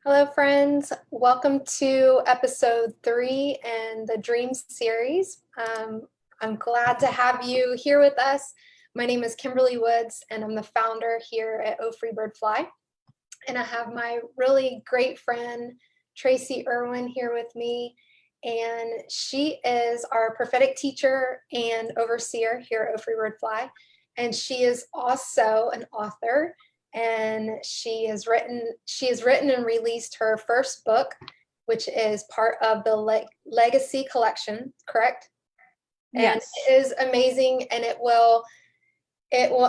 Hello, friends. Welcome to episode 3 in the Dreams series. I'm glad to have you here with us. My name is Kimberly Woods, and I'm the founder here at O Free Bird Fly. And I have my really great friend, Tracy Erwin, here with me. And she is our prophetic teacher and overseer here at O Free Bird Fly. And she is also an author. And she has written and released her first book, which is part of the Legacy collection, correct? Yes. And it is amazing, and it will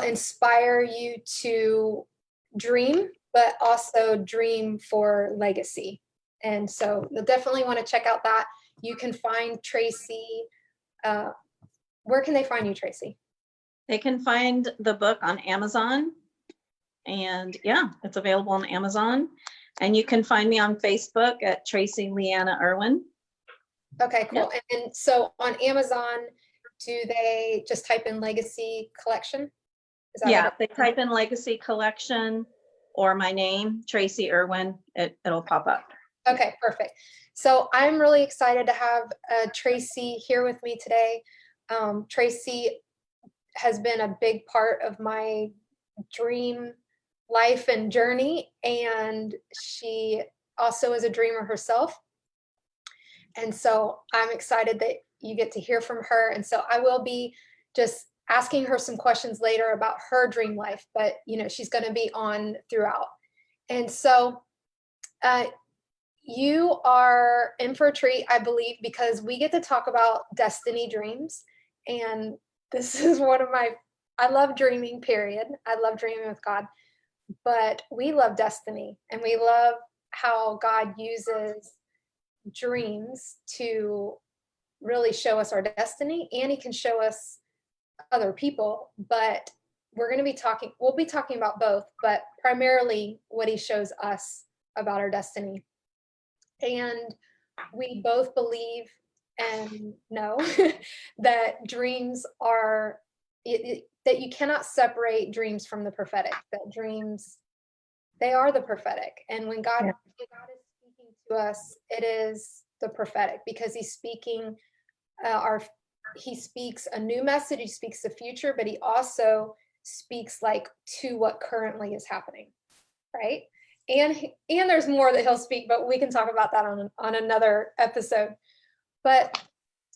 inspire you to dream, but also dream for legacy. And so you'll definitely want to check out that. You can find Tracy. Where can they find you, Tracy? They can find the book on Amazon. And yeah, it's available on Amazon. And you can find me on Facebook at Tracy Leanna Erwin. Okay, cool. Yep. And so on Amazon, do they just type in Legacy Collection? Yeah, they type in Legacy Collection or my name, Tracy Erwin. It'll pop up. Okay, perfect. So I'm really excited to have Tracy here with me today. Tracy has been a big part of my dream life and journey, and she also is a dreamer herself. And so I'm excited that you get to hear from her. And so I will be just asking her some questions later about her dream life, but she's going to be on throughout. And so you are in for a treat, I believe, because we get to talk about destiny dreams. And this is I love dreaming, period. I love dreaming with God. But we love destiny, and we love how God uses dreams to really show us our destiny, and he can show us other people. But we'll be talking about both, but primarily what he shows us about our destiny. And we both believe and know that dreams are that you cannot separate dreams from the prophetic, that dreams, they are the prophetic. And when God is speaking to us, it is the prophetic, because he's speaking he speaks a new message, he speaks the future, but he also speaks to what currently is happening, right? And there's more that he'll speak, but we can talk about that on another episode. But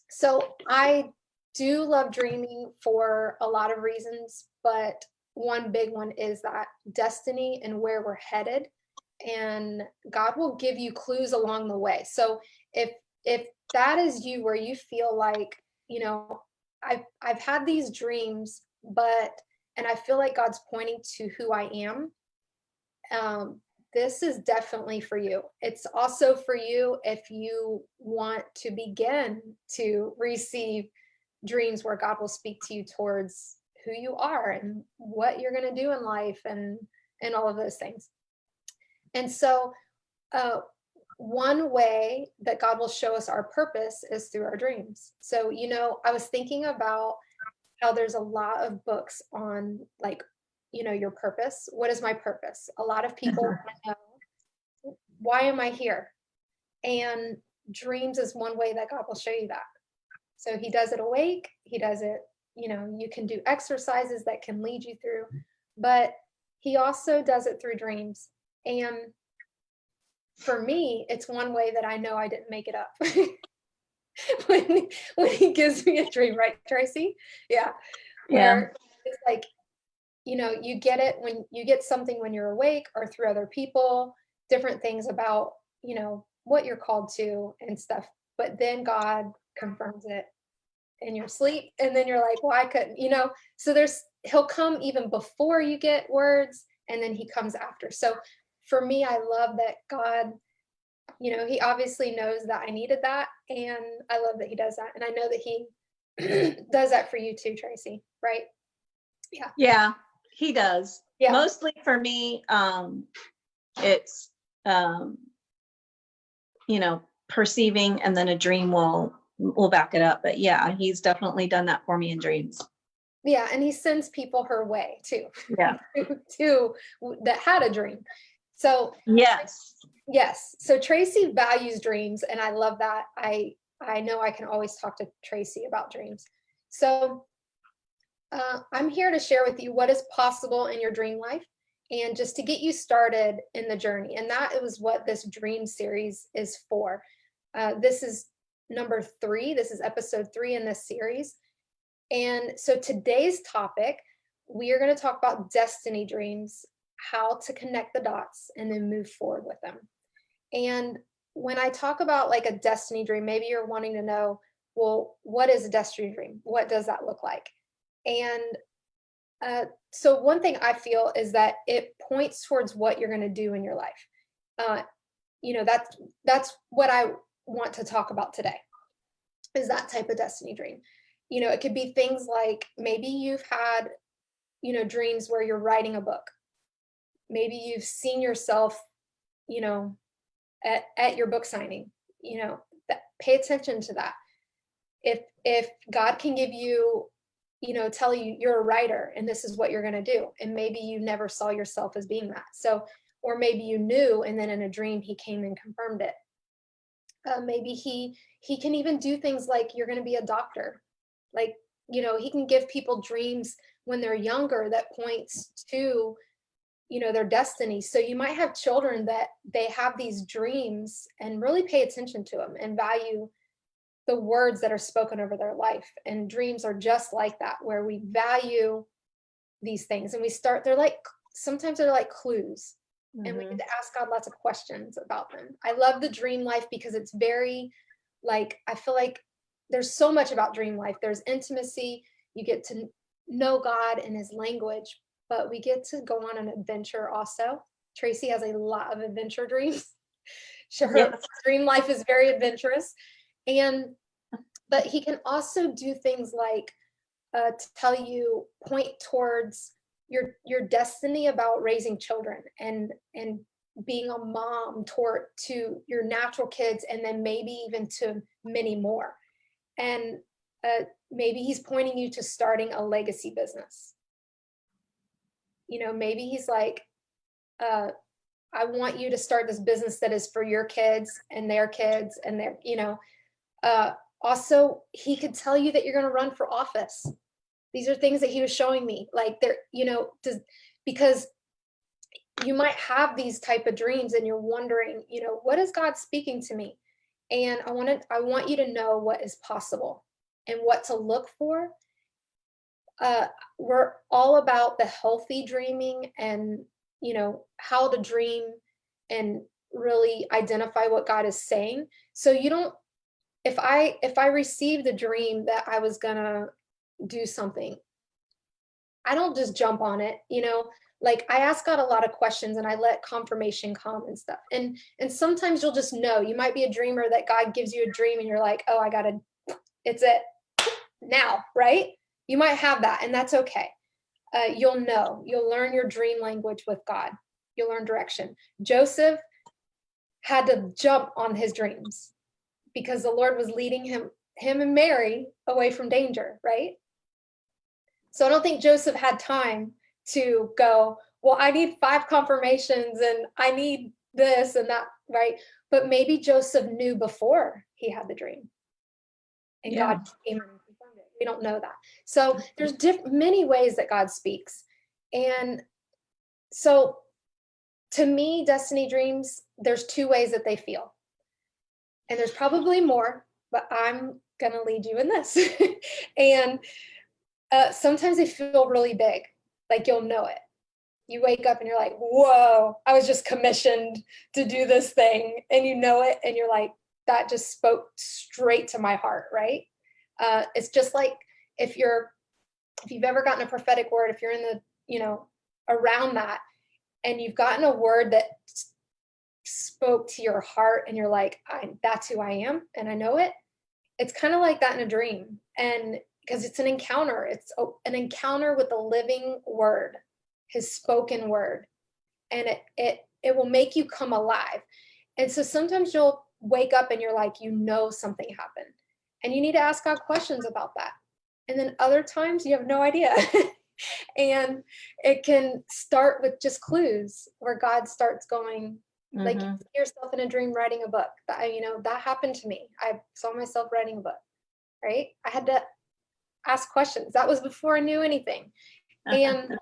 so I do love dreaming for a lot of reasons, but one big one is that destiny and where we're headed, and God will give you clues along the way. So if that is you, where you feel like, I've had these dreams, and I feel like God's pointing to who I am, this is definitely for you. It's also for you if you want to begin to receive dreams where God will speak to you towards who you are and what you're going to do in life and all of those things. And so one way that God will show us our purpose is through our dreams. So, I was thinking about how there's a lot of books on your purpose. What is my purpose? A lot of people want to know, why am I here? And dreams is one way that God will show you that. So he does it awake. He does it, you can do exercises that can lead you through, but he also does it through dreams. And for me, it's one way that I know I didn't make it up. when he gives me a dream, right, Tracy? Yeah. Where it's like, you get it when you get something when you're awake or through other people, different things about, what you're called to and stuff. But then God confirms it in your sleep, and then you're like, well, I couldn't, so he'll come even before you get words, and then he comes after. So for me, I love that God, he obviously knows that I needed that, and I love that he does that. And I know that he does that for you too, Tracy, right? Yeah, he does. Yeah. Mostly for me, it's perceiving, and then a dream will back it up. But yeah, he's definitely done that for me in dreams. Yeah, and he sends people her way too. Yeah. to that had a dream. So yes. Yes. So Tracy values dreams, and I love that. I know I can always talk to Tracy about dreams. So I'm here to share with you what is possible in your dream life, and just to get you started in the journey. And that was what this dream series is for. This is number 3. This is episode 3 in this series. And so today's topic, we are going to talk about destiny dreams, how to connect the dots, and then move forward with them. And when I talk about like a destiny dream, maybe you're wanting to know, well, what is a destiny dream? What does that look like? And so one thing I feel is that it points towards what you're going to do in your life. Uh, that's what I want to talk about today, is that type of destiny dream. It could be things like maybe you've had, dreams where you're writing a book. Maybe you've seen yourself, at your book signing. Pay attention to that. If God can give you, tell you you're a writer and this is what you're going to do, and maybe you never saw yourself as being that. So, or maybe you knew, and then in a dream he came and confirmed it. Maybe he can even do things like you're going to be a doctor. Like, he can give people dreams when they're younger that points to, their destiny. So you might have children that they have these dreams, and really pay attention to them and value the words that are spoken over their life. And dreams are just like that, where we value these things, and sometimes they're like clues. And we get to ask God lots of questions about them. I love the dream life because it's very, I feel like there's so much about dream life. There's intimacy. You get to know God and his language, but we get to go on an adventure also. Tracy has a lot of adventure dreams. Her dream life is very adventurous. But he can also do things like to point towards your destiny about raising children and being a mom to your natural kids, and then maybe even to many more. And maybe he's pointing you to starting a legacy business. Maybe he's like, I want you to start this business that is for your kids and their kids and their, also, he could tell you that you're going to run for office. These are things that he was showing me, because you might have these type of dreams and you're wondering, what is God speaking to me? And I want you to know what is possible and what to look for. We're all about the healthy dreaming and, how to dream and really identify what God is saying. So if I received a dream that I was gonna do something, I don't just jump on it, I ask God a lot of questions and I let confirmation come and stuff. And sometimes you'll just know. You might be a dreamer that God gives you a dream and you're like, oh, it's it now, right? You might have that, and that's okay. You'll learn your dream language with God. You'll learn direction. Joseph had to jump on his dreams because the Lord was leading him and Mary away from danger, right? So I don't think Joseph had time to go, well, I need 5 confirmations and I need this and that, right? But maybe Joseph knew before he had the dream, and God came and confirmed it. We don't know that. So there's many ways that God speaks. And so to me, destiny dreams, there's 2 ways that they feel. And there's probably more, but I'm going to lead you in this. And sometimes they feel really big, like you'll know it. You wake up and you're like, whoa, I was just commissioned to do this thing. And you know it. And you're like, that just spoke straight to my heart, right? It's just like if you've ever gotten a prophetic word, if you're in the, around that, and you've gotten a word that spoke to your heart and you're like, that's who I am and I know it. It's kind of like that in a dream. And because it's an encounter, an encounter with the living word, his spoken word. And it will make you come alive. And so sometimes you'll wake up and you're like, something happened, and you need to ask God questions about that. And then other times you have no idea. And it can start with just clues where God starts going, Like you Mm-hmm. see yourself in a dream writing a book. That happened to me. I saw myself writing a book, right? I had to ask questions. That was before I knew anything. And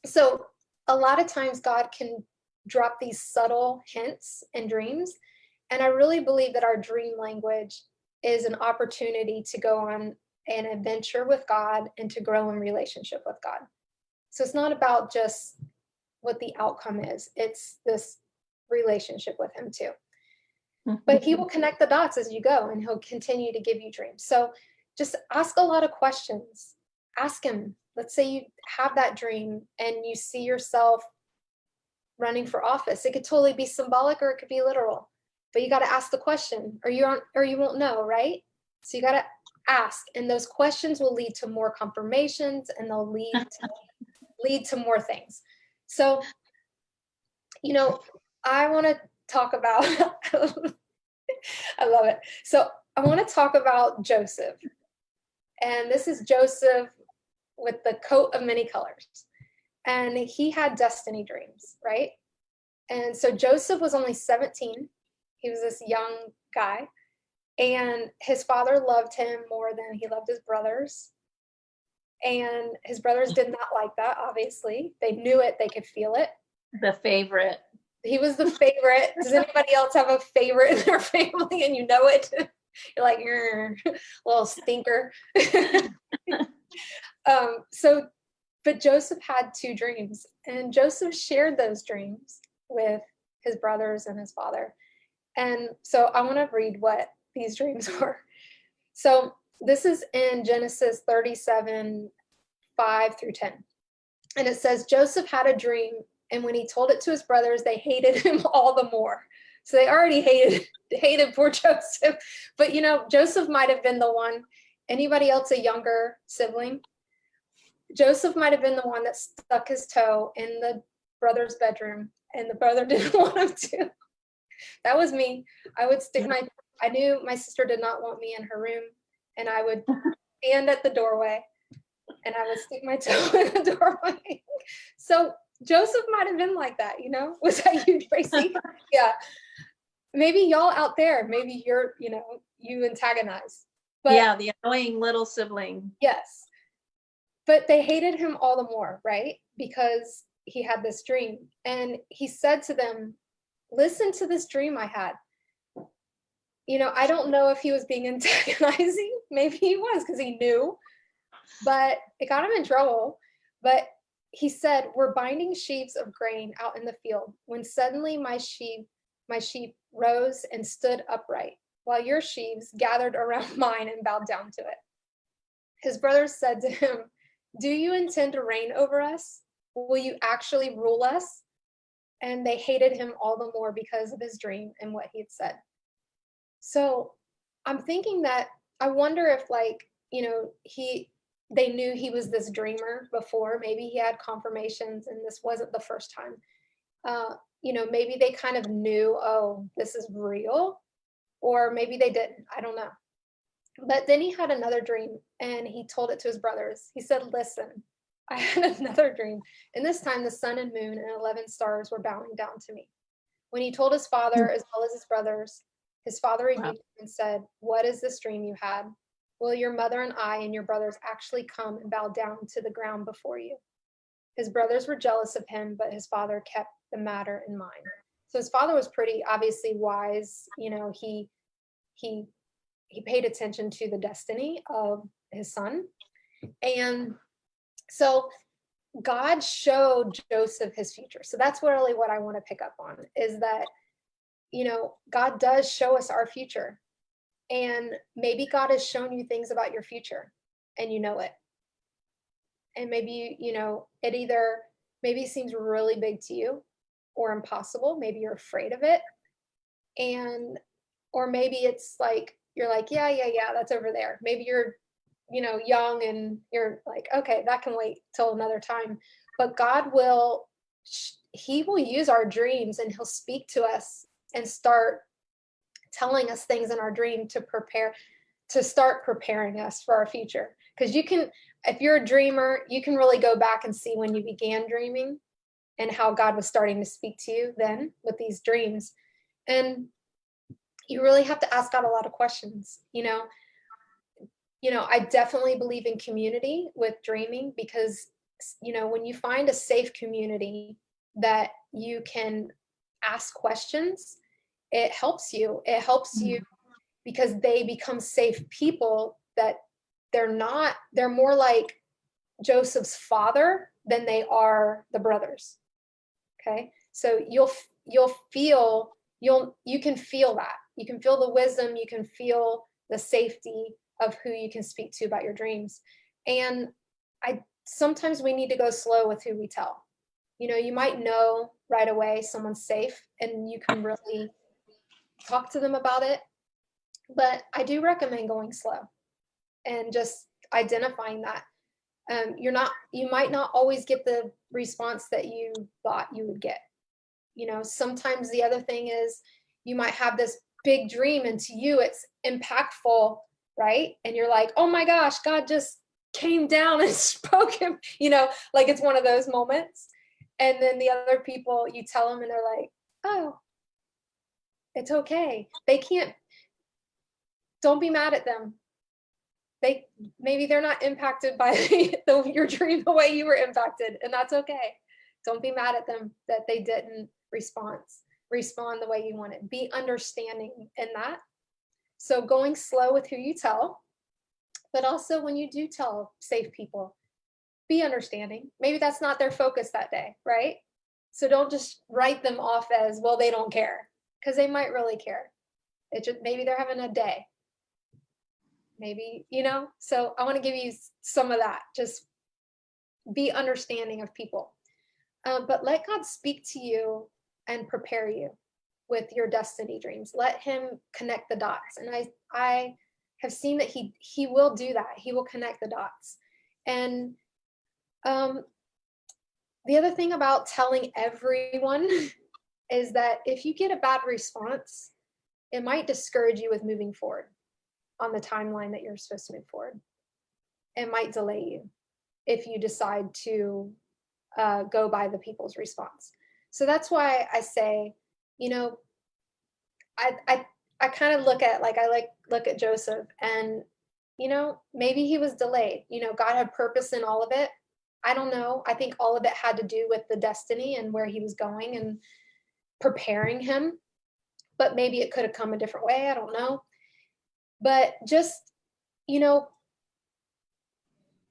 so a lot of times God can drop these subtle hints and dreams. And I really believe that our dream language is an opportunity to go on an adventure with God and to grow in relationship with God. So it's not about just what the outcome is, it's this relationship with Him too. But He will connect the dots as you go, and He'll continue to give you dreams. So just ask a lot of questions. Ask Him. Let's say you have that dream and you see yourself running for office. It could totally be symbolic or it could be literal. But you got to ask the question, or you won't know, right? So you got to ask, and those questions will lead to more confirmations, and they'll lead to more things. So, I want to talk about I love it. So I want to talk about Joseph. And this is Joseph with the coat of many colors. And he had destiny dreams, right? And so Joseph was only 17. He was this young guy. And his father loved him more than he loved his brothers. And his brothers did not like that, obviously. They knew it, they could feel it. The favorite. He was the favorite. Does anybody else have a favorite in their family and you know it? You're like, little stinker. But Joseph had two dreams, and Joseph shared those dreams with his brothers and his father. And so I want to read what these dreams were. So this is in Genesis 37, 5-10. And it says, Joseph had a dream, and when he told it to his brothers, they hated him all the more. So they already hated poor Joseph. But Joseph might have been the one. Anybody else a younger sibling? Joseph might have been the one that stuck his toe in the brother's bedroom, and the brother didn't want him to. That was me. I knew my sister did not want me in her room, and I would stand at the doorway, and I would stick my toe in the doorway. So Joseph might have been like that, Was that you, Tracy? Yeah. Maybe y'all out there, maybe you're, you antagonize. But yeah, the annoying little sibling. Yes. But they hated him all the more, right? Because he had this dream. And he said to them, listen to this dream I had. I don't know if he was being antagonizing. Maybe he was, because he knew. But it got him in trouble. But he said, we're binding sheaves of grain out in the field, when suddenly my sheep rose and stood upright, while your sheaves gathered around mine and bowed down to it. His brothers said to him, do you intend to reign over us? Will you actually rule us? And they hated him all the more because of his dream and what he had said. So I'm thinking that I wonder if they knew he was this dreamer before. Maybe he had confirmations and this wasn't the first time. Maybe they kind of knew, oh, this is real, or maybe they didn't. I don't know. But then he had another dream, and he told it to his brothers. He said, listen, I had another dream, and this time the sun and moon and 11 stars were bowing down to me. When he told his father as well as his brothers, his father rebuked him and said, what is this dream you had? Will your mother and I and your brothers actually come and bow down to the ground before you? His brothers were jealous of him, but his father kept the matter in mind. So his father was pretty obviously wise. He paid attention to the destiny of his son. And so God showed Joseph his future. So that's really what I want to pick up on, is that, God does show us our future. And maybe God has shown you things about your future and you know it. And maybe, it either maybe seems really big to you or impossible. Maybe you're afraid of it. Or maybe it's like, you're like, yeah, that's over there. Maybe you're, young and you're like, okay, that can wait till another time. But God he will use our dreams, and he'll speak to us and start telling us things in our dream to start preparing us for our future. Because if you're a dreamer, you can really go back and see when you began dreaming. and how God was starting to speak to you then with these dreams. And you really have to ask God a lot of questions. I definitely believe in community with dreaming, because, when you find a safe community that you can ask questions, it helps you. It helps you because they become safe people that they're more like Joseph's father than they are the brothers. Okay. So you can feel that. You can feel the wisdom, you can feel the safety of who you can speak to about your dreams. And sometimes we need to go slow with who we tell. You might know right away someone's safe and you can really talk to them about it. But I do recommend going slow and just identifying that. You might not always get the response that you thought you would get. Sometimes the other thing is you might have this big dream, and to you it's impactful, right? And you're like, oh my gosh, God just came down and spoke him, like it's one of those moments. And then the other people, you tell them and they're like, oh, it's okay. Don't be mad at them. Maybe they're not impacted by your dream the way you were impacted, and that's okay. Don't be mad at them that they didn't respond the way you wanted. Be understanding in that. So going slow with who you tell, but also when you do tell safe people, be understanding. Maybe that's not their focus that day, right? So don't just write them off as, well, they don't care, because they might really care. Maybe they're having a day. Maybe, so I want to give you some of that. Just be understanding of people. But let God speak to you and prepare you with your destiny dreams. Let him connect the dots. And I have seen that he will do that. He will connect the dots. And the other thing about telling everyone is that if you get a bad response, it might discourage you with moving forward on the timeline that you're supposed to move forward. It might delay you if you decide to go by the people's response. So that's why I say, I kind of look at Joseph, and maybe he was delayed. God had purpose in all of it. I don't know. I think all of it had to do with the destiny and where he was going and preparing him. But maybe it could have come a different way. I don't know. But just,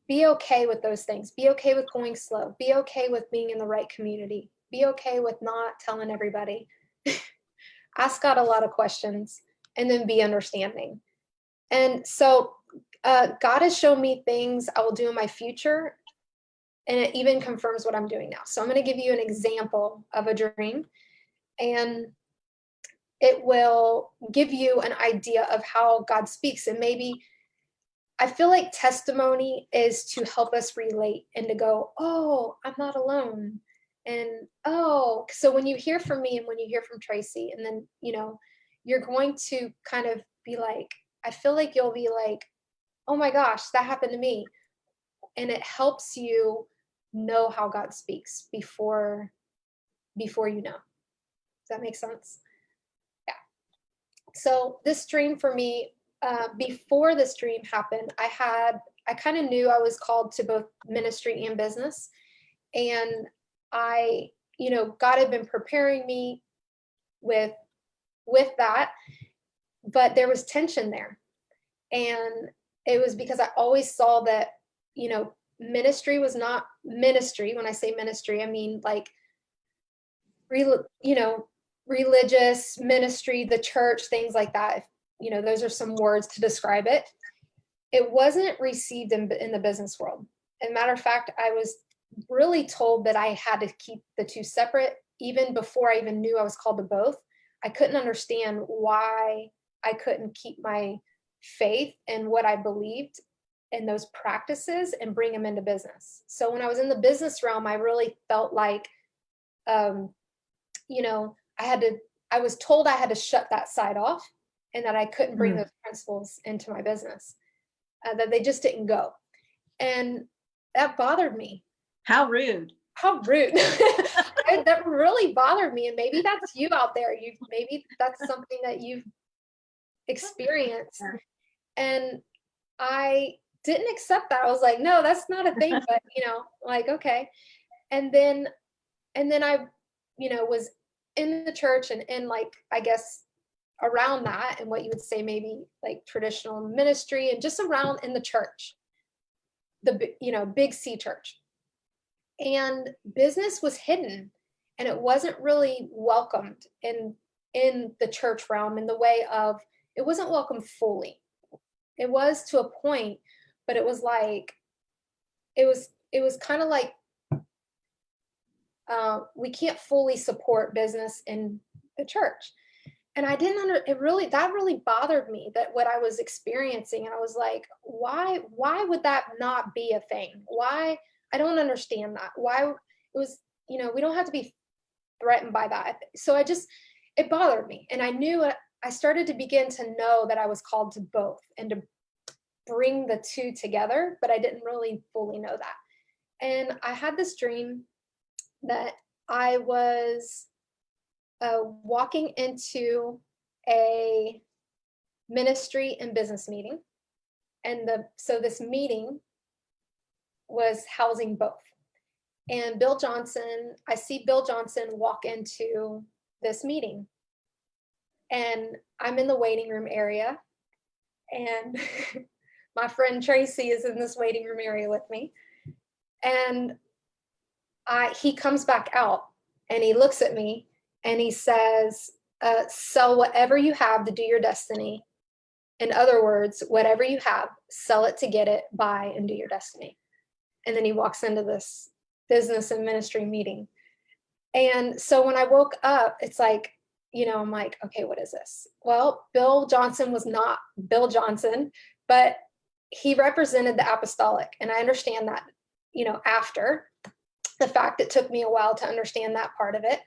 be okay with those things. Be okay with going slow. Be okay with being in the right community. Be okay with not telling everybody. Ask God a lot of questions, and then be understanding. And so God has shown me things I will do in my future, and it even confirms what I'm doing now. So I'm going to give you an example of a dream, and it will give you an idea of how God speaks. And maybe I feel like testimony is to help us relate and to go, oh, I'm not alone. And so when you hear from me and when you hear from Tracy, and then, you're going to kind of be like, I feel like you'll be like, oh my gosh, that happened to me. And it helps you know how God speaks before you know. Does that make sense? Yeah. So this dream for me, before this dream happened, I kind of knew I was called to both ministry and business. And God had been preparing me with that, but there was tension there. And it was because I always saw that, ministry was not ministry. When I say ministry, I mean like, religious ministry, the church, things like that. Those are some words to describe it. It wasn't received in the business world. As a matter of fact, I was really told that I had to keep the two separate, even before I even knew I was called to both. I couldn't understand why I couldn't keep my faith and what I believed in those practices and bring them into business. So when I was in the business realm, I really felt like, I was told I had to shut that side off, and that I couldn't bring those principles into my business, that they just didn't go. And that bothered me. How rude. how rude. That really bothered me. And maybe that's you out there. Maybe that's something that you've experienced. And I didn't accept that. I was like, no, that's not a thing, but like, okay. And then I, was in the church and like, I guess around that, and what you would say maybe like traditional ministry, and just around in the church, the big C church, and business was hidden, and it wasn't really welcomed in the church realm, in the way of, it wasn't welcomed fully. It was to a point, but it was like, it was kind of like, we can't fully support business in the church. And I didn't that really bothered me, that what I was experiencing. And I was like, why would that not be a thing? Why? I don't understand that. Why it was, we don't have to be threatened by that. So it bothered me. And I started to begin to know that I was called to both and to bring the two together, but I didn't really fully know that. And I had this dream that I was walking into a ministry and business meeting. And so this meeting was housing both. And I see Bill Johnson walk into this meeting. And I'm in the waiting room area. And my friend Tracy is in this waiting room area with me. And he comes back out and he looks at me and he says, sell whatever you have to do your destiny. In other words, whatever you have, sell it to get it, buy and do your destiny. And then he walks into this business and ministry meeting. And so when I woke up, it's like, I'm like, okay, what is this? Well, Bill Johnson was not Bill Johnson, but he represented the apostolic. And I understand that, after the fact, it took me a while to understand that part of it.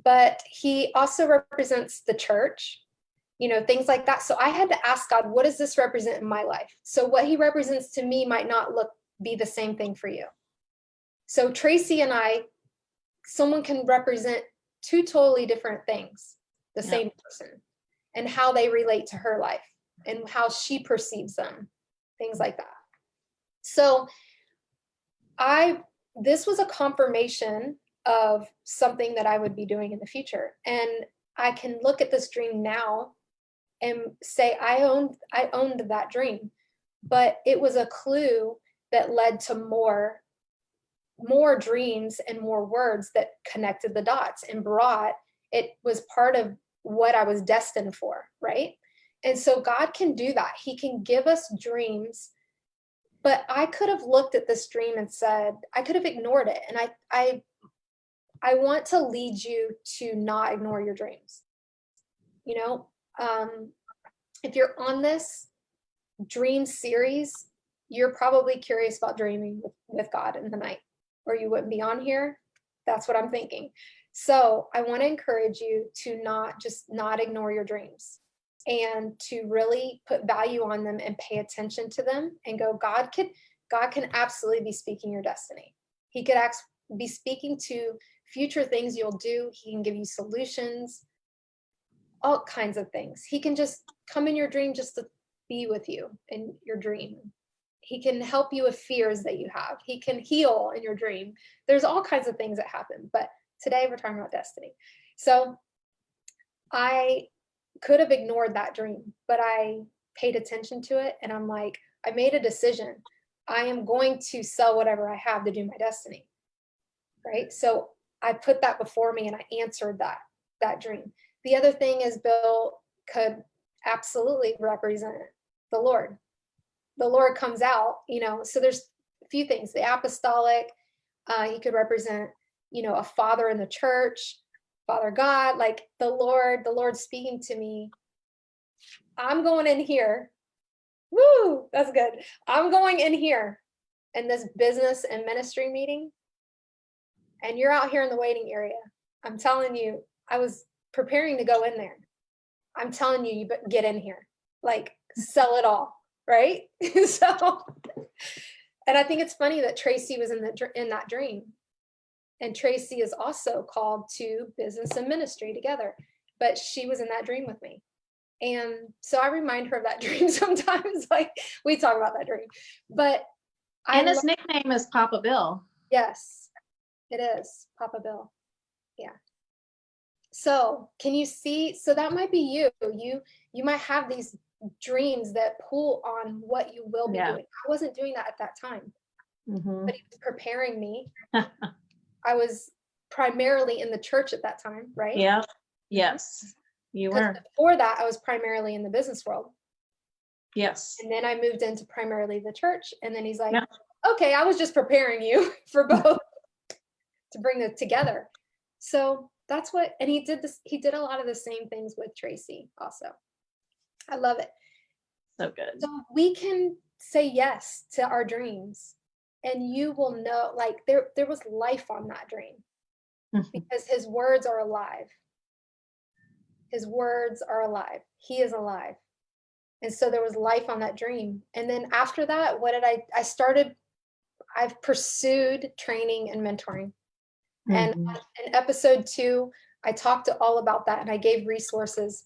But he also represents the church, things like that. So I had to ask God, what does this represent in my life? So what he represents to me might not be the same thing for you. So Tracy and someone can represent two totally different things, the same person, and how they relate to her life and how she perceives them, things like that. So this was a confirmation of something that I would be doing in the future. And I can look at this dream now and say, I owned that dream, but it was a clue that led to more dreams and more words that connected the dots and it was part of what I was destined for, right? And so God can do that. He can give us dreams, but I could have looked at this dream and said, I could have ignored it. And I want to lead you to not ignore your dreams. If you're on this dream series, you're probably curious about dreaming with God in the night, or you wouldn't be on here. That's what I'm thinking. So I want to encourage you to not ignore your dreams, and to really put value on them and pay attention to them and go, God can absolutely be speaking your destiny. He could be speaking to future things you'll do. He can give you solutions, all kinds of things. He can just come in your dream just to be with you in your dream. He can help you with fears that you have. He can heal in your dream. There's all kinds of things that happen, but today we're talking about destiny. So I could have ignored that dream, but I paid attention to it. And I'm like, I made a decision. I am going to sell whatever I have to do my destiny. Right. So I put that before me and I answered that dream. The other thing is Bill could absolutely represent the Lord. The Lord comes out, so there's a few things. The apostolic, he could represent, a father in the church, Father God, like the Lord speaking to me. I'm going in here. Woo, that's good. I'm going in here in this business and ministry meeting. And you're out here in the waiting area. I'm telling you, I was preparing to go in there. I'm telling you, you get in here, like sell it all. Right. So, and I think it's funny that Tracy was in that dream, And Tracy is also called to business and ministry together, but she was in that dream with me. And so I remind her of that dream sometimes, like we talk about that dream, but and his nickname is Papa Bill. Yes, it is Papa Bill. Yeah. So can you see, so that might be you might have these dreams that pull on what you will be doing. I wasn't doing that at that time, but he was preparing me. I was primarily in the church at that time, right? Yeah. Yes, you were. Before that, I was primarily in the business world. Yes. And then I moved into primarily the church. And then he's like, okay, I was just preparing you for both to bring it together. So that's what, and he did a lot of the same things with Tracy also. I love it. So good. So we can say yes to our dreams, and you will know, like there was life on that dream because his words are alive. His words are alive. He is alive. And so there was life on that dream. And then after that, what did I've pursued training and mentoring. And in episode 2, I talked all about that, and I gave resources.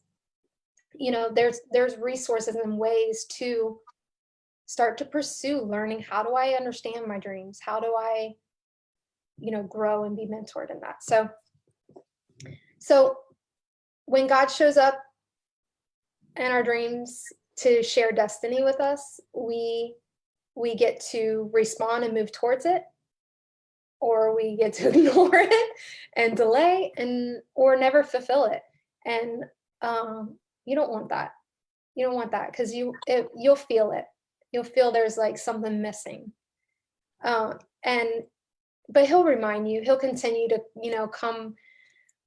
You know, there's resources and ways to start to pursue learning. How do I understand my dreams? How do I, grow and be mentored in that? So when God shows up in our dreams to share destiny with us, we get to respond and move towards it, or we get to ignore it and delay or never fulfill it. And you don't want that. You don't want that, because you'll feel it. You'll feel there's like something missing. But he'll remind you, he'll continue to, come.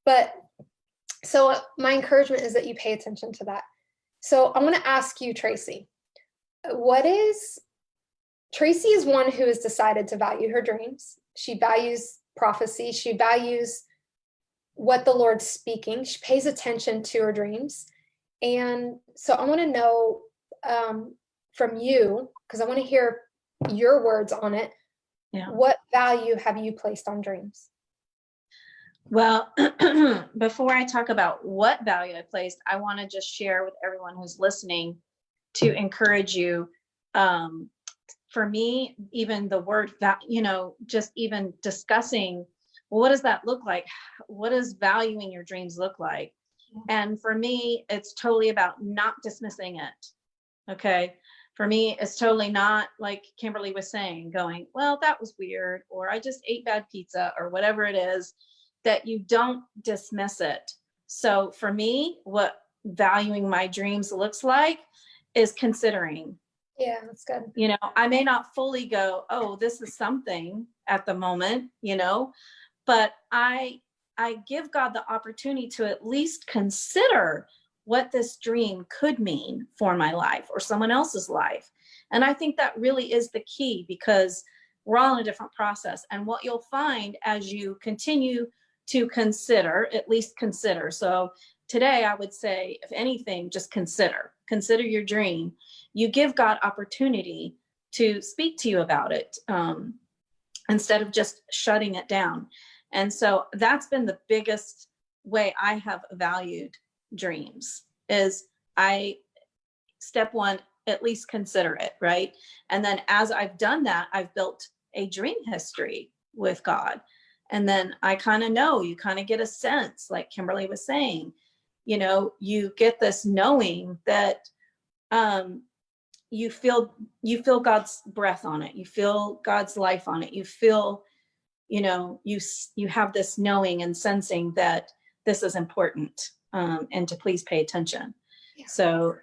But so my encouragement is that you pay attention to that. So I want to ask you, Tracy, Tracy is one who has decided to value her dreams. She values prophecy. She values what the Lord's speaking. She pays attention to her dreams. And so I want to know from you, because I want to hear your words on it. Yeah. What value have you placed on dreams? Well, before I talk about what value I placed, I want to just share with everyone who's listening to encourage you. For me, even the word that, just even discussing, well, what does that look like? What does valuing your dreams look like? And for me, it's totally about not dismissing it. Okay. For me, it's totally not, like Kimberly was saying, going, well, that was weird, or I just ate bad pizza, or whatever it is, that you don't dismiss it. So for me, what valuing my dreams looks like is considering. Yeah, that's good. I may not fully go, oh, this is something at the moment, but I give God the opportunity to at least consider what this dream could mean for my life or someone else's life. And I think that really is the key, because we're all in a different process. And what you'll find as you continue to consider, at least consider. So today I would say, if anything, just consider your dream. You give God opportunity to speak to you about it instead of just shutting it down. And so that's been the biggest way I have valued dreams, is step one, at least consider it, right? And then as I've done that, I've built a dream history with God. And then I kind of know, you kind of get a sense, like Kimberly was saying, you get this knowing that you feel God's breath on it. You feel God's life on it. You feel, you have this knowing and sensing that this is important, and to please pay attention. Yeah. So,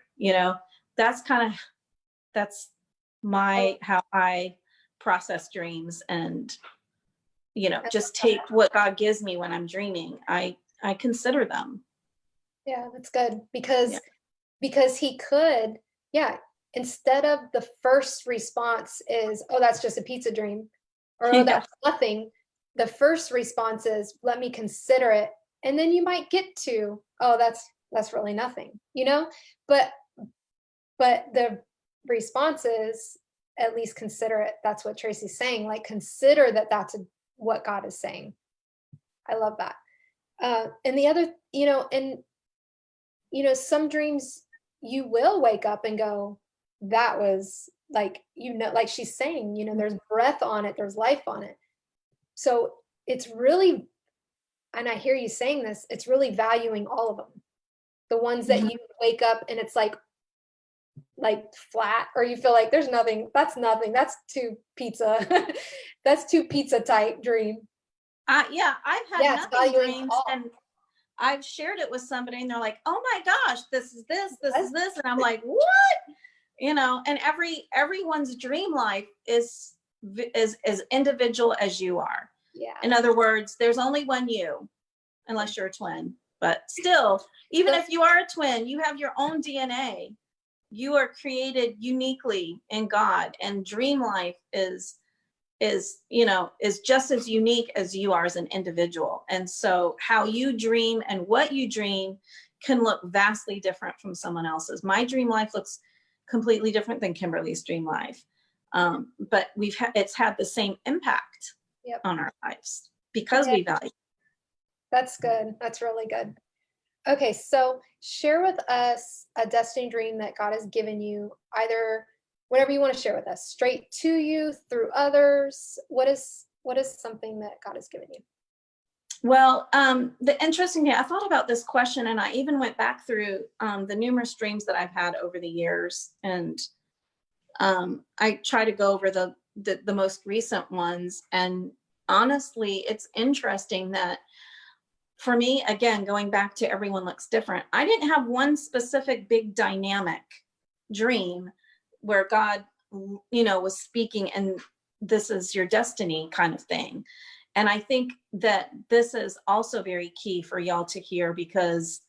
that's how I process dreams, and, just take what God gives me when I'm dreaming. I consider them. Yeah, that's good, because he could, instead of the first response is, oh, that's just a pizza dream, or oh, that's nothing. The first response is, let me consider it. And then you might get to, oh, that's really nothing, but the response is, at least consider it. That's what Tracy's saying. Like, consider that that's what God is saying. I love that. And the other, some dreams you will wake up and go, that was like, like she's saying, there's breath on it, there's life on it. So it's really, and I hear you saying this, it's really valuing all of them. The ones that you wake up and it's like flat, or you feel like there's nothing, that's too pizza. That's too pizza type dream. Yeah, I've had nothing valuing dreams, all. and I've shared it with somebody and they're like, oh my gosh, this is this is this. And I'm like, what? And everyone's dream life is as individual as you are. Yeah. In other words, there's only one you, unless you're a twin. But still, even if you are a twin, you have your own DNA. You are created uniquely in God, and dream life is just as unique as you are as an individual. And so how you dream and what you dream can look vastly different from someone else's. My dream life looks completely different than Kimberly's dream life. But it's had the same impact on our lives because we value. That's good. That's really good. Okay, so share with us a destiny dream that God has given you, either whatever you want to share with us, straight to you, through others. What is something that God has given you? Well, the interesting thing, I thought about this question, and I even went back through the numerous dreams that I've had over the years, and I try to go over the most recent ones. And honestly, it's interesting that for me, again, going back to everyone looks different, I didn't have one specific big dynamic dream where God, was speaking and this is your destiny kind of thing. And I think that this is also very key for y'all to hear, because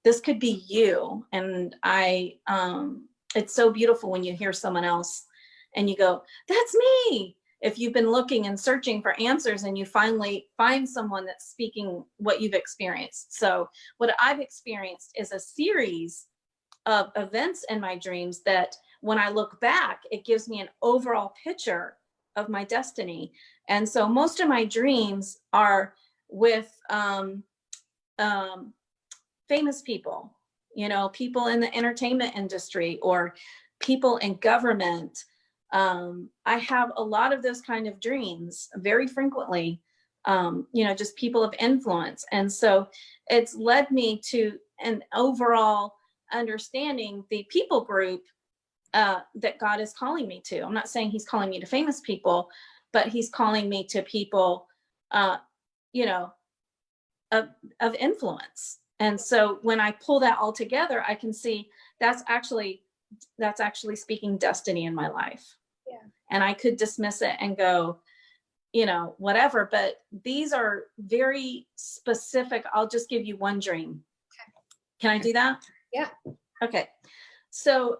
this could be you. And it's so beautiful when you hear someone else and you go, that's me. If you've been looking and searching for answers and you finally find someone that's speaking what you've experienced. So what I've experienced is a series of events in my dreams that when I look back, it gives me an overall picture of my destiny. And so most of my dreams are with famous people, people in the entertainment industry or people in government. I have a lot of those kind of dreams very frequently, just people of influence. And so it's led me to an overall understanding the people group that God is calling me to. I'm not saying he's calling me to famous people, but he's calling me to people, of influence. And so when I pull that all together, I can see that's actually speaking destiny in my life. Yeah. And I could dismiss it and go, whatever, but these are very specific. I'll just give you one dream. Okay. Can I do that? Yeah. Okay. So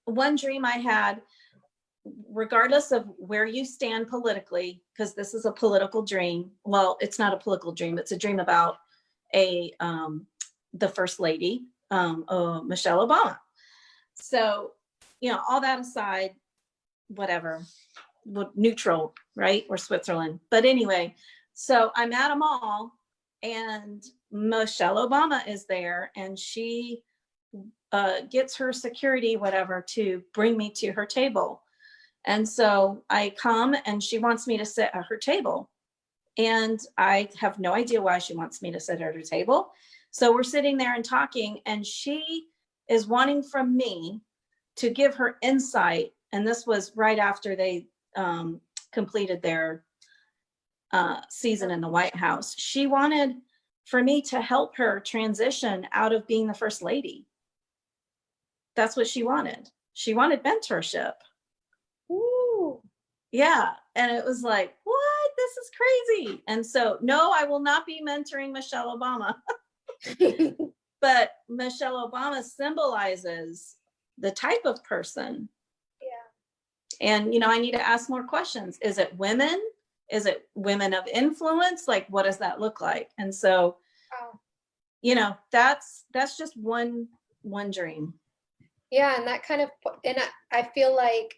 one dream I had, regardless of where you stand politically, because this is a political dream. Well, it's not a political dream. It's a dream about the first lady, Michelle Obama. So, all that aside, whatever, neutral, right? Or Switzerland. But anyway, so I'm at a mall and Michelle Obama is there, and she gets her security, whatever, to bring me to her table. And so I come and she wants me to sit at her table. And I have no idea why she wants me to sit at her table. So we're sitting there and talking, and she is wanting from me to give her insight. And this was right after they completed their season in the White House. She wanted for me to help her transition out of being the first lady. That's what she wanted. She wanted mentorship. Ooh. Yeah. And it was like, what? This is crazy. And so, no, I will not be mentoring Michelle Obama. But Michelle Obama symbolizes the type of person. Yeah. And, I need to ask more questions. Is it women? Is it women of influence? Like, what does that look like? And so, that's just one dream. Yeah. And that kind of, and I feel like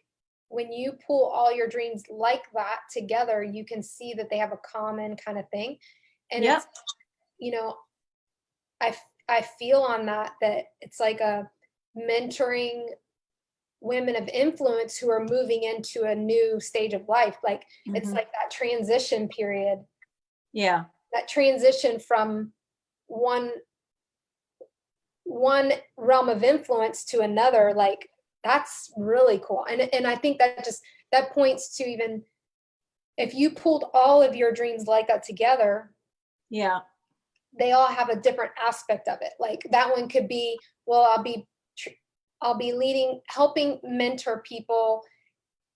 when you pull all your dreams like that together, you can see that they have a common kind of thing. And Yep. it's, you know, I feel on that it's like a mentoring women of influence who are moving into a new stage of life. Like it's Mhm. like that transition period, Yeah. that transition from one realm of influence to another. Like that's really cool. And I think that points to, even if you pulled all of your dreams like that together, Yeah. they all have a different aspect of it. Like that one could be, well, I'll be leading, helping mentor people,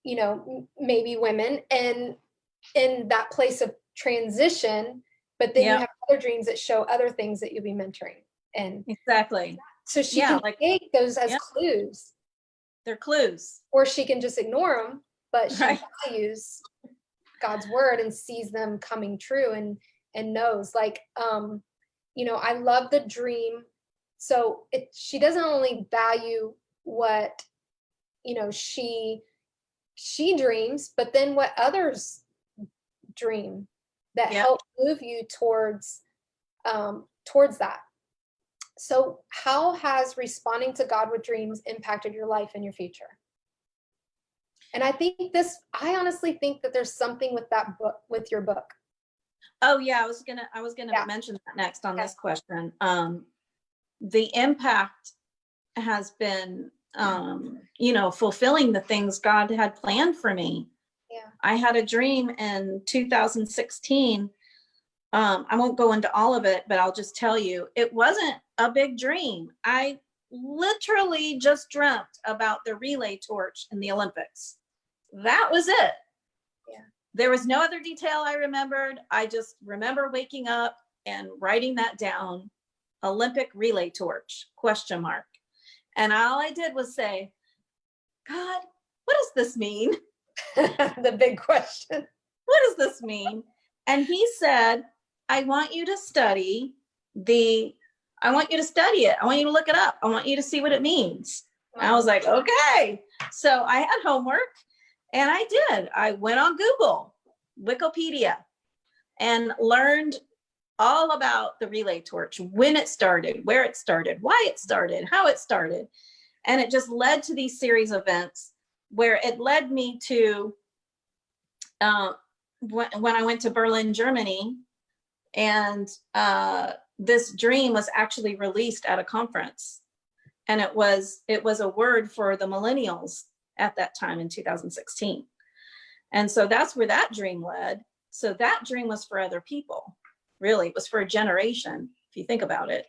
maybe women, and in that place of transition. But then you Yeah. have other dreams that show other things that you'll be mentoring. And Exactly. so she Yeah. can Like, take those as yeah, clues, they're clues. or she can just ignore them, but she Right. values God's word and sees them coming true, and knows, like, I love the dream. So she doesn't only value what, she dreams, but then what others dream that Yep. help move you towards that. So how has responding to God with dreams impacted your life and your future? And I honestly think that there's something with that book, with your book. Oh yeah, I was gonna Yeah. mention that next on Okay. this question. The impact has been, fulfilling the things God had planned for me. Yeah. I had a dream in 2016. I won't go into all of it, but I'll just tell you, it wasn't a big dream. I literally just dreamt about the relay torch in the Olympics. That was it. Yeah. There was no other detail I remembered. I just remember waking up and writing that down. Olympic relay torch, question mark. And all I did was say, God, what does this mean? The big question. What does this mean? And he said, I want you to study I want you to study it. I want you to look it up. I want you to see what it means. Wow. I was like, okay. So I had homework and I did. I went on Google, Wikipedia, and learned all about the relay torch, when it started, where it started, why it started, how it started. And it just led to these series of events where it led me to when I went to Berlin, Germany, and this dream was actually released at a conference. And it was a word for the millennials at that time in 2016. And so that's where that dream led. So that dream was for other people. Really, it was for a generation, if you think about it.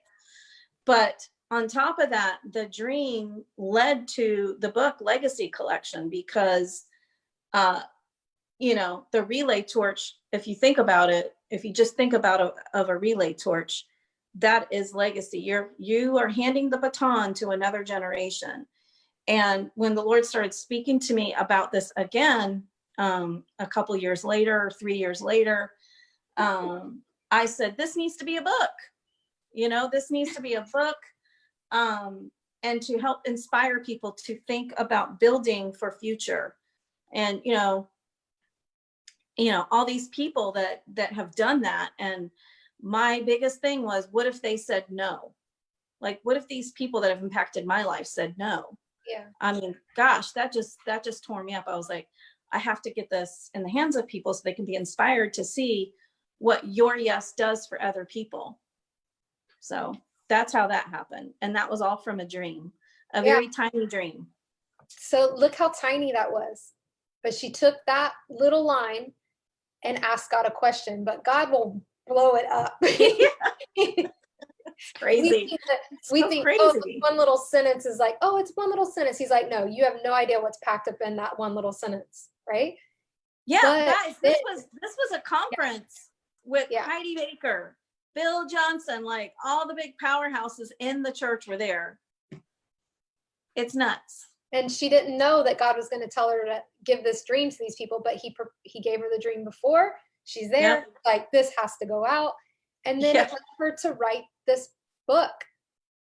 But on top of that, the dream led to the book Legacy Collection, because the relay torch, if you think about it, if you just think about a relay torch, that is legacy. You are handing the baton to another generation. And when the Lord started speaking to me about this again, a couple years later, 3 years later, I said, this needs to be a book. This needs to be a book, and to help inspire people to think about building for future. And, all these people that have done that. And my biggest thing was, what if they said no? Like, what if these people that have impacted my life said no? Yeah. I mean, gosh, that just tore me up. I was like, I have to get this in the hands of people so they can be inspired to see what your yes does for other people. So that's how that happened. And that was all from a dream, a very tiny dream. So look how tiny that was. But she took that little line and asked God a question, but God will blow it up. Crazy. We think, oh, one little sentence is like, oh, it's one little sentence. He's like, no, you have no idea what's packed up in that one little sentence, right? Yeah, guys, this was a conference with Heidi Baker, Bill Johnson, like all the big powerhouses in the church were there. It's nuts. And she didn't know that God was going to tell her to give this dream to these people, but he gave her the dream before. She's there, like, this has to go out. And then it led her to write this book.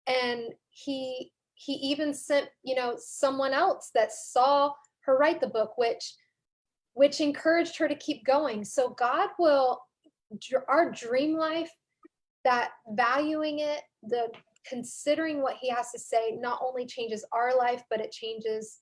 And he even sent, someone else that saw her write the book, which encouraged her to keep going. So God will our dream life, that valuing it, the considering what he has to say, not only changes our life, but it changes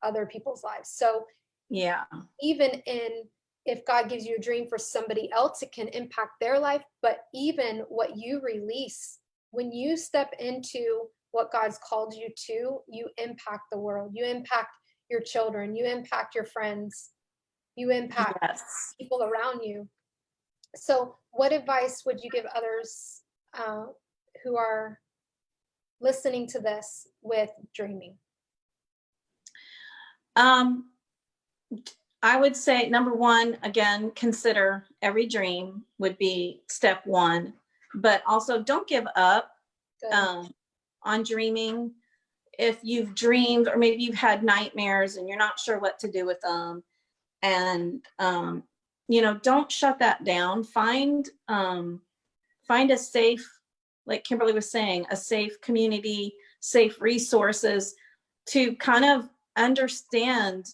other people's lives. So Yeah. even in, if God gives you a dream for somebody else, it can impact their life. But even what you release, when you step into what God's called you to, you impact the world. You impact your children. You impact your friends. You impact Yes. people around you. So, what advice would you give others who are listening to this with dreaming? I would say number one, again, consider every dream would be step one, but also don't give up on dreaming. If you've dreamed, or maybe you've had nightmares and you're not sure what to do with them, and don't shut that down. Find a safe, like Kimberly was saying, a safe community, safe resources to kind of understand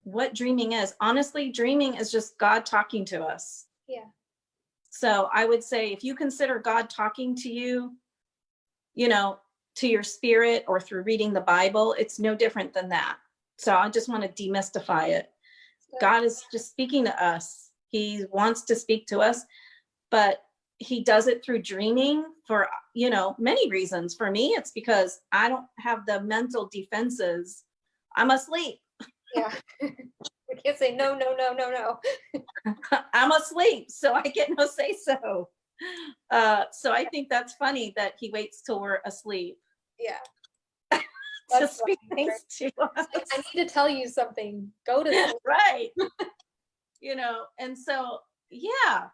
what dreaming is. Honestly, dreaming is just God talking to us. Yeah. So I would say if you consider God talking to you, to your spirit or through reading the Bible, it's no different than that. So I just want to demystify it. God is just speaking to us. He wants to speak to us, but he does it through dreaming for, many reasons. For me, it's because I don't have the mental defenses. I'm asleep. Yeah. We can't say no, no, no, no, no. I'm asleep, so I get no say so. So I think that's funny that he waits till we're asleep. Yeah. To speak things to us. I need to tell you something. Go to sleep. Right. And so, yeah.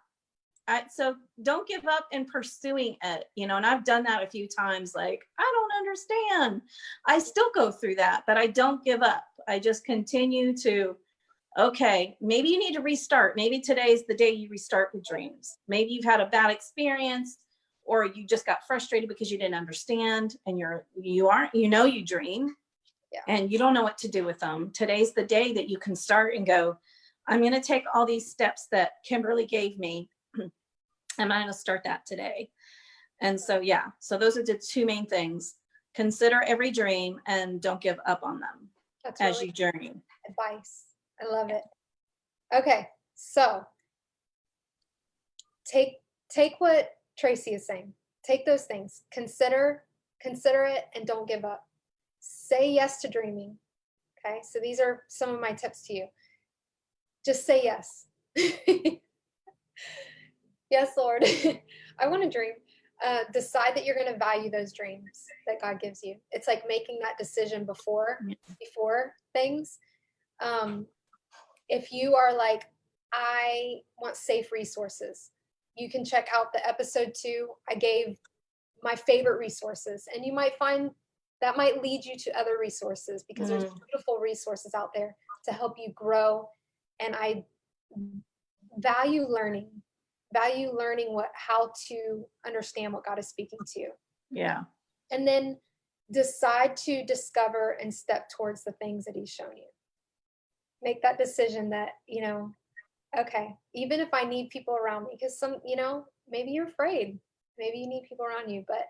So don't give up in pursuing it, and I've done that a few times. Like, I don't understand. I still go through that, but I don't give up. I just continue to, okay, maybe you need to restart. Maybe today's the day you restart with dreams. Maybe you've had a bad experience, or you just got frustrated because you didn't understand, and you dream, and you don't know what to do with them. Today's the day that you can start and go, I'm going to take all these steps that Kimberly gave me, and I'm going to start that today. And so, yeah, so those are the two main things. Consider every dream and don't give up on them. That's as you journey. Advice. I love it. Okay, so take what Tracy is saying. Take those things. Consider it, and don't give up. Say yes to dreaming. Okay, so these are some of my tips to you. Just say yes. Yes, Lord. I want to dream. Decide that you're going to value those dreams that God gives you. It's like making that decision before things. If you are like, I want safe resources, you can check out the episode 2. I gave my favorite resources, and you might find that might lead you to other resources, because there's beautiful resources out there to help you grow. And I value learning how to understand what God is speaking to you. Yeah. And then decide to discover and step towards the things that he's shown you. Make that decision that, okay, even if I need people around me, because maybe you're afraid, maybe you need people around you, but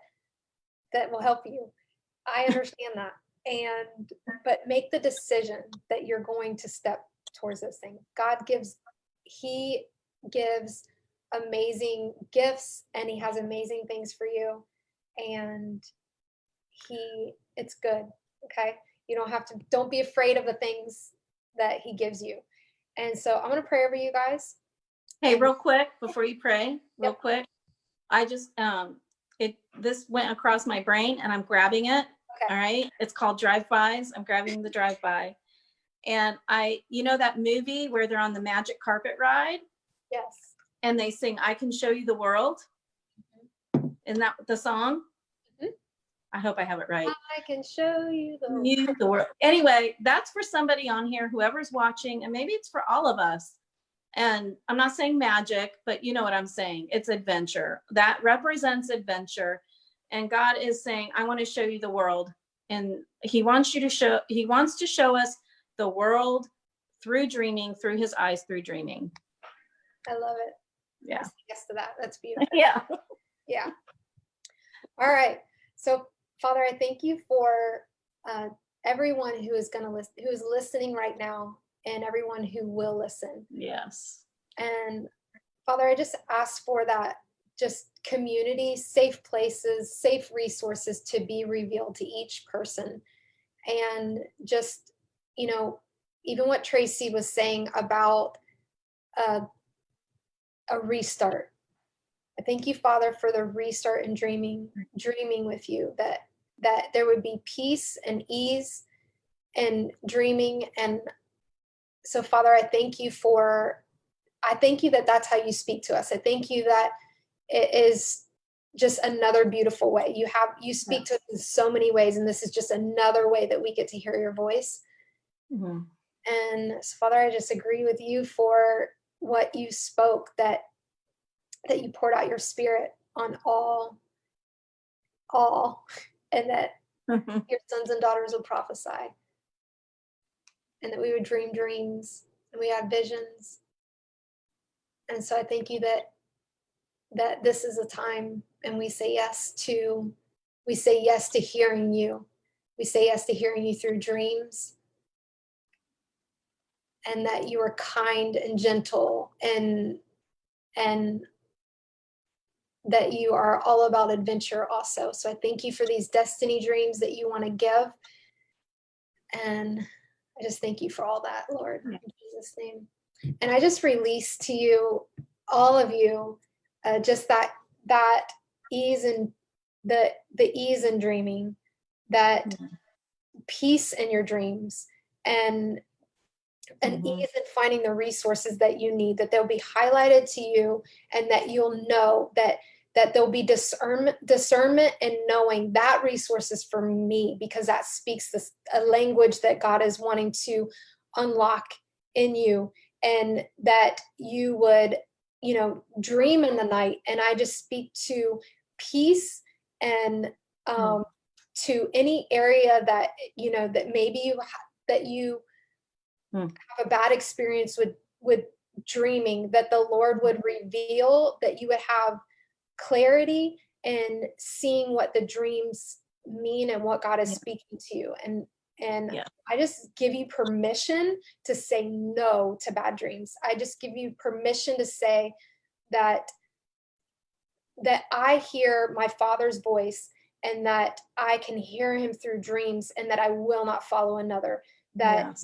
that will help you. I understand that. But make the decision that you're going to step towards those things. He gives amazing gifts, and he has amazing things for you, and it's good. Okay. You don't be afraid of the things that he gives you. And so I'm going to pray over you guys. Hey, real quick, before you pray, quick. I just, this went across my brain and I'm grabbing it. Okay. All right. It's called drive-bys. I'm grabbing the drive-by. And that movie where they're on the magic carpet ride? Yes. And they sing, I Can Show You the World. Mm-hmm. Isn't that the song? Mm-hmm. I hope I have it right. I can show you the world. Anyway, that's for somebody on here, whoever's watching, and maybe it's for all of us. And I'm not saying magic, but you know what I'm saying. It's adventure. That represents adventure. And God is saying, I want to show you the world. And he wants to show us the world through dreaming, through his eyes, through dreaming. I love it. Yeah. I'll say yes to that. That's beautiful. Yeah. Yeah. All right. So, Father, I thank you for everyone who is going to listen, who is listening right now, and everyone who will listen. Yes. And Father, I just ask for that, just community, safe places, safe resources to be revealed to each person. And just, even what Tracy was saying about uh, a restart. I thank you, Father, for the restart and dreaming with you, that there would be peace and ease and dreaming. And so, Father, I thank you that that's how you speak to us. I thank you that it is just another beautiful way. You speak to us in so many ways, and this is just another way that we get to hear your voice. Mm-hmm. And so, Father, I just agree with you for what you spoke, that you poured out your Spirit on all, and that your sons and daughters would prophesy, and that we would dream dreams, and we had visions. And so I thank you that this is a time, and we say yes to hearing you. We say yes to hearing you through dreams, and that you are kind and gentle, and that you are all about adventure also. So I thank you for these destiny dreams that you want to give. And I just thank you for all that, Lord, in Jesus' name. And I just release to you, all of you, just that ease and the ease in dreaming, that peace in your dreams, and ease in finding the resources that you need, that they'll be highlighted to you, and that you'll know that there'll be discernment and knowing that resource is for me, because that speaks a language that God is wanting to unlock in you, and that you would, dream in the night. And I just speak to peace and to any area that, that maybe you have a bad experience with dreaming, that the Lord would reveal, that you would have clarity in seeing what the dreams mean and what God is speaking to you. And I just give you permission to say no to bad dreams. I just give you permission to say that I hear my Father's voice, and that I can hear him through dreams, and that I will not follow another, that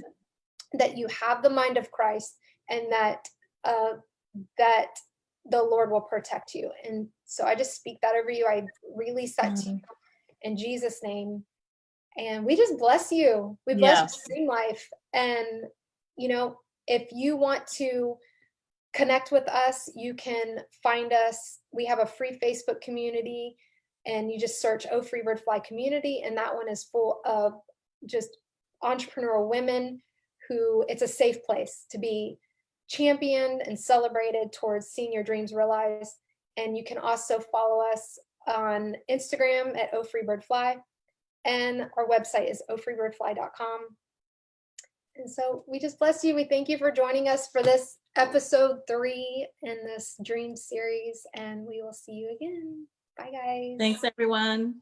you have the mind of Christ, and that the Lord will protect you. And so I just speak that over you. I release that to you in Jesus' name. And we just bless you. We bless your dream life. And, if you want to connect with us, you can find us. We have a free Facebook community, and you just search Oh Free Bird Fly Community. And that one is full of just entrepreneurial women who, it's a safe place to be championed and celebrated towards seeing your dreams realized. And you can also follow us on Instagram at Oh Free Bird Fly, and our website is ohfreebirdfly.com. And so we just bless you. We thank you for joining us for this episode 3 in this dream series, and we will see you again. Bye, guys. Thanks, everyone.